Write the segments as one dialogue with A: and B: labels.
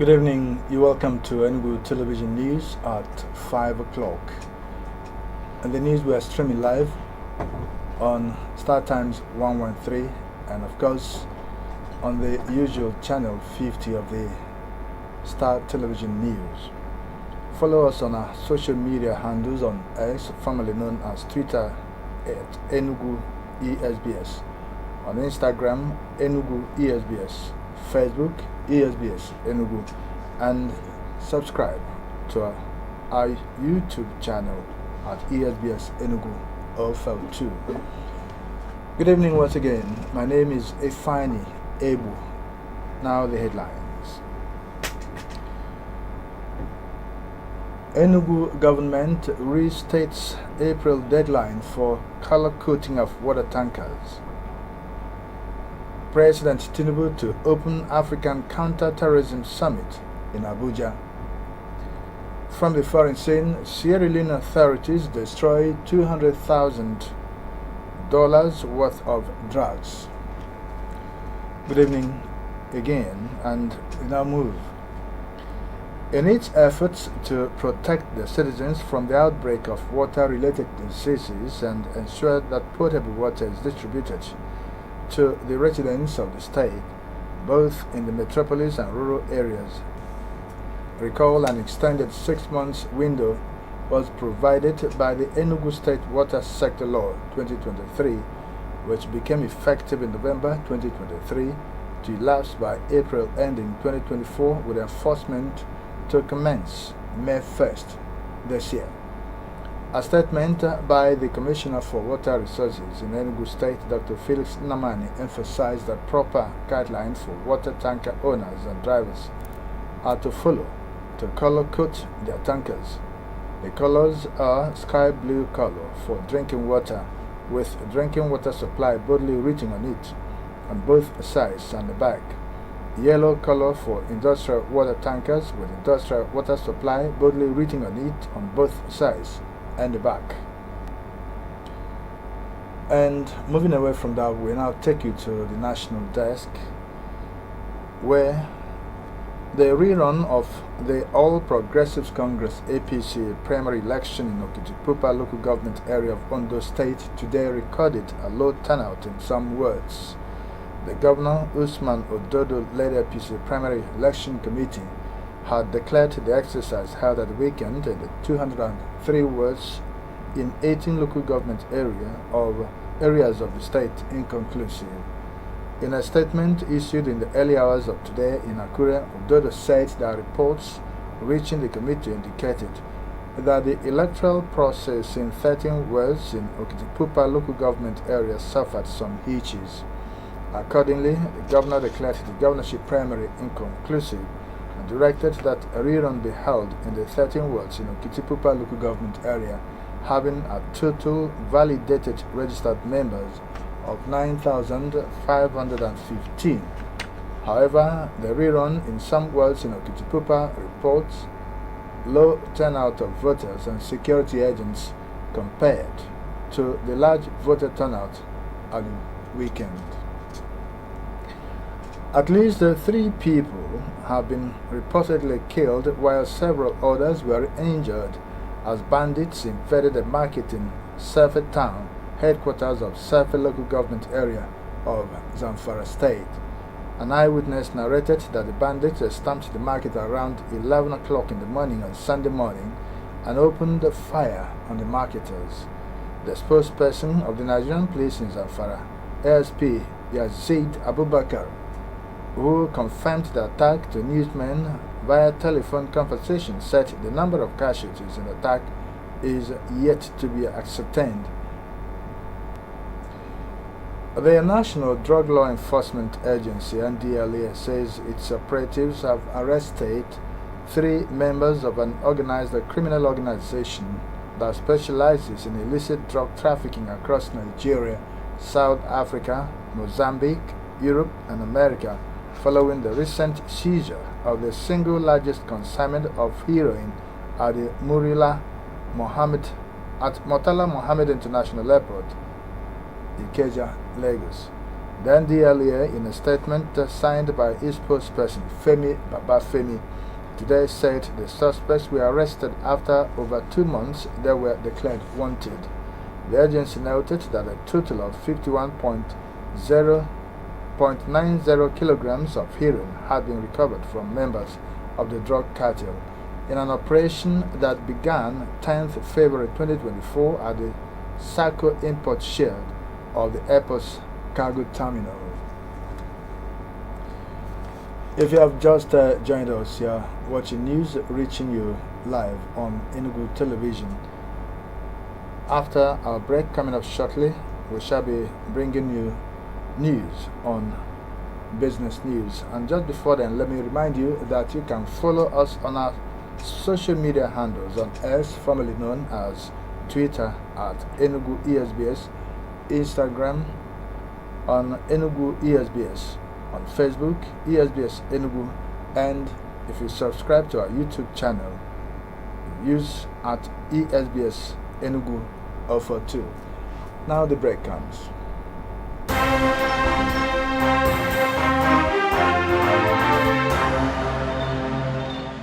A: Good evening. You're welcome to Enugu Television News at 5 o'clock. And the news we are streaming live on Star Times 113 and of course on the usual channel 50 of the Star Television News. Follow us on our social media handles on X, formerly known as Twitter at Enugu Esbs, on Instagram Enugu Esbs, Facebook Esbs Enugu, and subscribe to our YouTube channel at Esbs Enugu OFL2. Good evening once again. My name is Efani Ebu. Now the headlines. Enugu government restates April deadline for color coating of water tankers. President Tinubu to open African Counter-Terrorism Summit in Abuja. From the foreign scene, Sierra Leone authorities destroy $200,000 worth of drugs. Good evening again, and we now move. In its efforts to protect the citizens from the outbreak of water-related diseases and ensure that potable water is distributed to the residents of the state, both in the metropolis and rural areas, recall an extended 6 months window was provided by the Enugu State Water Sector Law 2023, which became effective in November 2023 to elapse by April ending 2024, with enforcement to commence May 1st this year. A statement by the Commissioner for Water Resources in Enugu State, Dr. Felix Namani, emphasized that proper guidelines for water tanker owners and drivers are to follow to color code their tankers. The colors are sky blue color for drinking water, with drinking water supply boldly written on it on both sides and the back. Yellow color for industrial water tankers, with industrial water supply boldly written on it on both sides and the back. And moving away from that, we now take you to the national desk, where the rerun of the All Progressives Congress APC primary election in Okitipupa local government area of Ondo State today recorded a low turnout in some wards. The Governor Usman Ododo-led APC primary election committee had declared the exercise held at the weekend in the 203 wards in 18 local government areas of the state inconclusive. In a statement issued in the early hours of today in Akure, Ododo said that reports reaching the committee indicated that the electoral process in 13 wards in Okitipupa local government area suffered some hitches. Accordingly, the governor declared the governorship primary inconclusive and directed that a rerun be held in the 13 wards in Okitipupa local government area, having a total validated registered members of 9,515. However, the rerun in some wards in Okitipupa reports low turnout of voters and security agents compared to the large voter turnout at the weekend. At least 3 people have been reportedly killed, while several others were injured as bandits invaded a market in Sefe town, headquarters of Sefe local government area of Zamfara State. An eyewitness narrated that the bandits stormed the market around 11 o'clock in the morning on Sunday morning and opened fire on the marketers. The spokesperson of the Nigerian police in Zamfara, Esbs Yazid Abubakar, who confirmed the attack to newsmen via telephone conversation, said the number of casualties in the attack is yet to be ascertained. The National Drug Law Enforcement Agency (NDLEA) says its operatives have arrested 3 members of an organized criminal organization that specializes in illicit drug trafficking across Nigeria, South Africa, Mozambique, Europe, and America, following the recent seizure of the single largest consignment of heroin at the Murtala Mohammed International Airport, Ikeja, Lagos. The NDLEA, in a statement signed by its spokesperson Femi Babafemi, today said the suspects were arrested after over 2 months they were declared wanted. The agency noted that a total of 51.90 kilograms of heroin had been recovered from members of the drug cartel in an operation that began 10th February 2024 at the Sako Import Shed of the airport's cargo terminal. If you have just joined us, you are watching news reaching you live on Enugu Television. After our break coming up shortly, we shall be bringing you news on business news. And just before then, let me remind you that you can follow us on our social media handles on X, formerly known as Twitter at Enugu Esbs, Instagram on Enugu Esbs, on Facebook Esbs Enugu, and if you subscribe to our YouTube channel, use at Esbs Enugu offer too. Now the break comes.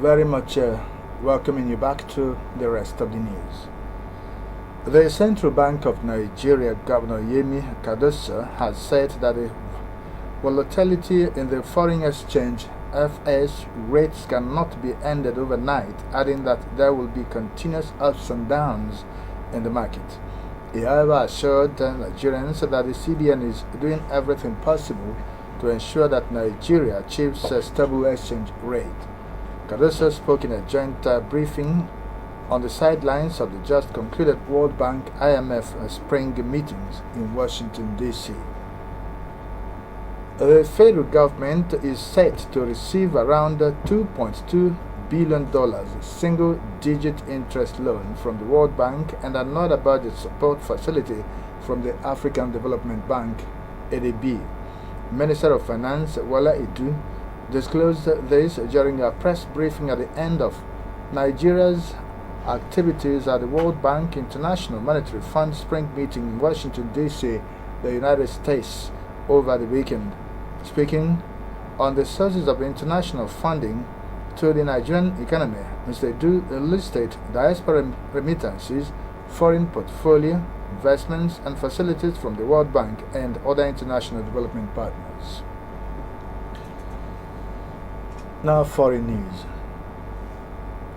A: Very much welcoming you back to the rest of the news. The Central Bank of Nigeria Governor Yemi Kadoso has said that the volatility in the foreign exchange FX rates cannot be ended overnight, adding that there will be continuous ups and downs in the market. He however assured Nigerians that the CBN is doing everything possible to ensure that Nigeria achieves a stable exchange rate. Kadoso spoke in a joint briefing on the sidelines of the just concluded World Bank IMF spring meetings in Washington, D.C. The federal government is set to receive around $2.2 billion single-digit interest loan from the World Bank and another budget support facility from the African Development Bank, ADB. Minister of Finance Wala Edu disclosed this during a press briefing at the end of Nigeria's activities at the World Bank International Monetary Fund spring meeting in Washington, D.C., the United States, over the weekend. Speaking on the sources of international funding to the Nigerian economy, Mr. Edu listed diaspora remittances, foreign portfolio, investments, and facilities from the World Bank and other international development partners. Now, foreign news.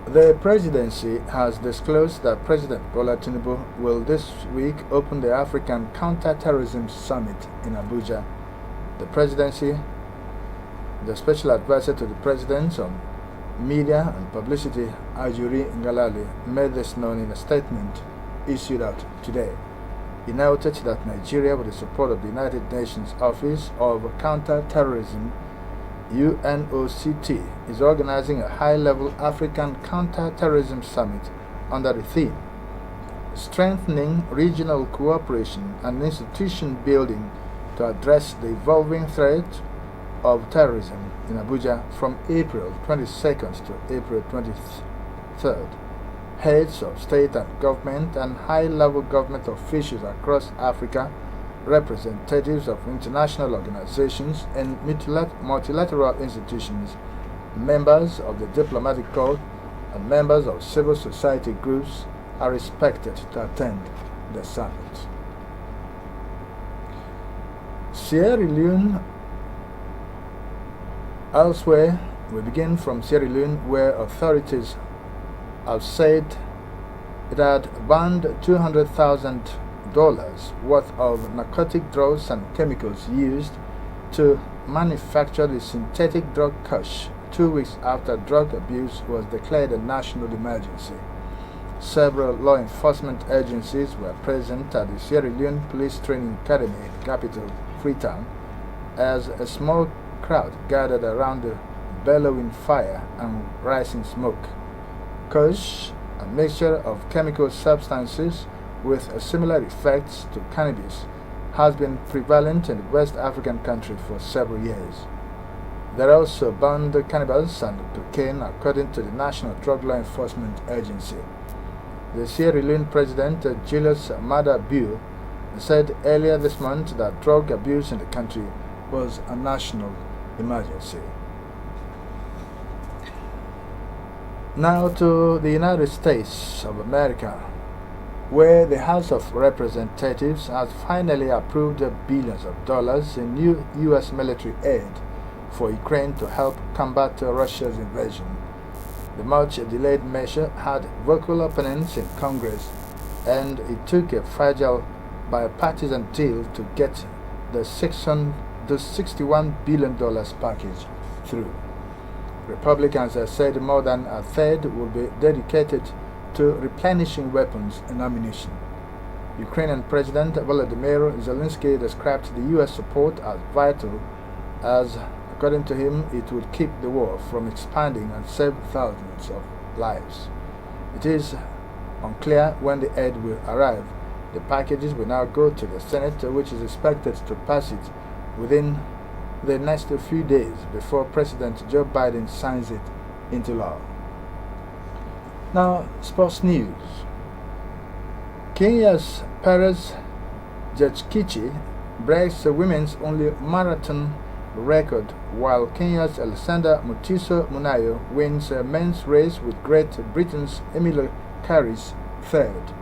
A: The presidency has disclosed that President Bola Tinubu will this week open the African Counter-Terrorism Summit in Abuja. The presidency, the special advisor to the president on media and publicity, Ajuri Ngalale, made this known in a statement issued out today. He noted that Nigeria, with the support of the United Nations Office of Counter-Terrorism, UNOCT, is organizing a high-level African Counter-Terrorism Summit under the theme Strengthening Regional Cooperation and Institution Building to Address the Evolving Threat of Terrorism in Abuja from April 22nd to April 23rd. Heads of state and government and high-level government officials across Africa, representatives of international organizations and multilateral institutions, members of the diplomatic corps, and members of civil society groups are expected to attend the summit. Sierra Leone. Elsewhere, we begin from Sierra Leone, where authorities have said it had banned $200,000 worth of narcotic drugs and chemicals used to manufacture the synthetic drug kush 2 weeks after drug abuse was declared a national emergency. Several law enforcement agencies were present at the Sierra Leone Police Training Academy in the capital, Freetown, as a small crowd gathered around the bellowing fire and rising smoke. Kush, a mixture of chemical substances with similar effects to cannabis, has been prevalent in the West African country for several years. There are also banned cannabis and cocaine, according to the National Drug Law Enforcement Agency. The Sierra Leone President, Julius Maada Bio, said earlier this month that drug abuse in the country was a national emergency. Now to the United States of America, where the House of Representatives has finally approved billions of dollars in new U.S. military aid for Ukraine to help combat Russia's invasion. The much-delayed measure had vocal opponents in Congress, and it took a fragile bipartisan deal to get the $61 billion package through. Republicans have said more than a third will be dedicated to replenishing weapons and ammunition. Ukrainian President Volodymyr Zelensky described the U.S. support as vital, as, according to him, it would keep the war from expanding and save thousands of lives. It is unclear when the aid will arrive. The packages will now go to the Senate, which is expected to pass it within the next few days before President Joe Biden signs it into law. Now, sports news. Kenya's Perez Jechkichi breaks the women's only marathon record, while Kenya's Alexander Mutiso Munayo wins a men's race with Great Britain's Emilio Carey's third.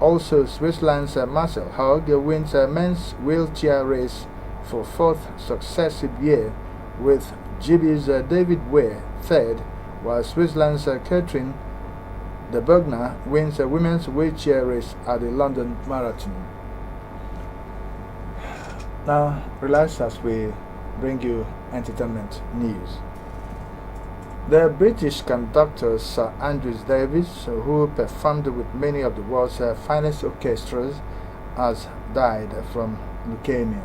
A: Also, Switzerland's Marcel Hogg wins a men's wheelchair race for fourth successive year, with GB's David Weir third, while Switzerland's Katrin de Bogner wins a women's wheelchair race at the London Marathon. Now, relax as we bring you entertainment news. The British conductor Sir Andrew Davies, who performed with many of the world's finest orchestras, has died from leukemia.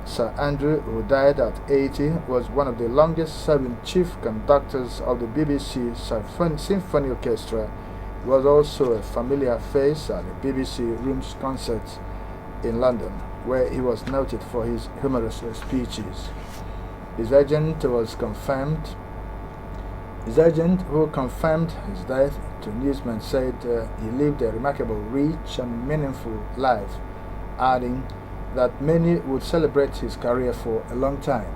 A: Sir Andrew, who died at 80, was one of the longest-serving chief conductors of the BBC Symphony Orchestra. He was also a familiar face at the BBC Rooms concerts in London, where he was noted for his humorous speeches. His agent, who confirmed his death to newsmen, said he lived a remarkable, rich and meaningful life, adding that many would celebrate his career for a long time.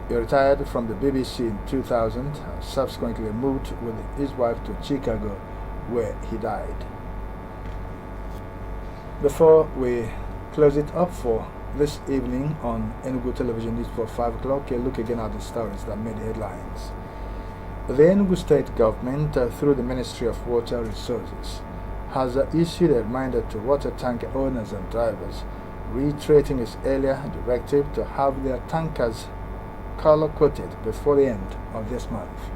A: He retired from the BBC in 2000 and subsequently moved with his wife to Chicago, where he died. Before we close it up for this evening on Enugu Television News for 5 o'clock, a look again at the stories that made headlines. The Enugu State Government, through the Ministry of Water Resources, has issued a reminder to water tank owners and drivers, reiterating its earlier directive to have their tankers color-coded before the end of this month.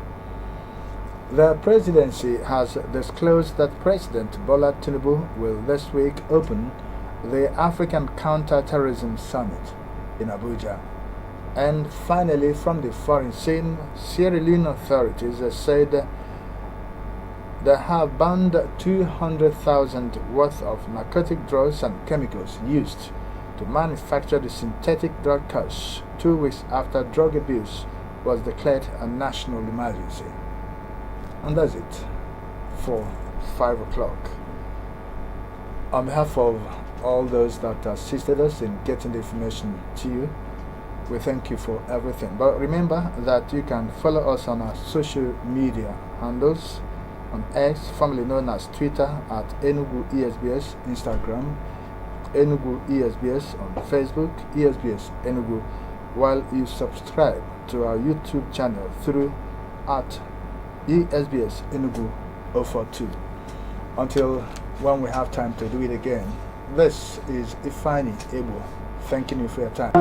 A: The presidency has disclosed that President Bola Tinubu will this week open the African Counter-Terrorism Summit in Abuja. And finally, from the foreign scene, Sierra Leone authorities have said they have banned 200,000 worth of narcotic drugs and chemicals used to manufacture the synthetic drug kush 2 weeks after drug abuse was declared a national emergency. And that's it for 5 o'clock. On behalf of all those that assisted us in getting the information to you, we thank you for everything. But remember that you can follow us on our social media handles on X, formerly known as Twitter, at Enugu Esbs, Instagram, Enugu Esbs, on Facebook, Esbs Enugu, while you subscribe to our YouTube channel through at Esbs Enugu 042. Until when we have time to do it again, this is Ifani Ebo, thanking you for your time.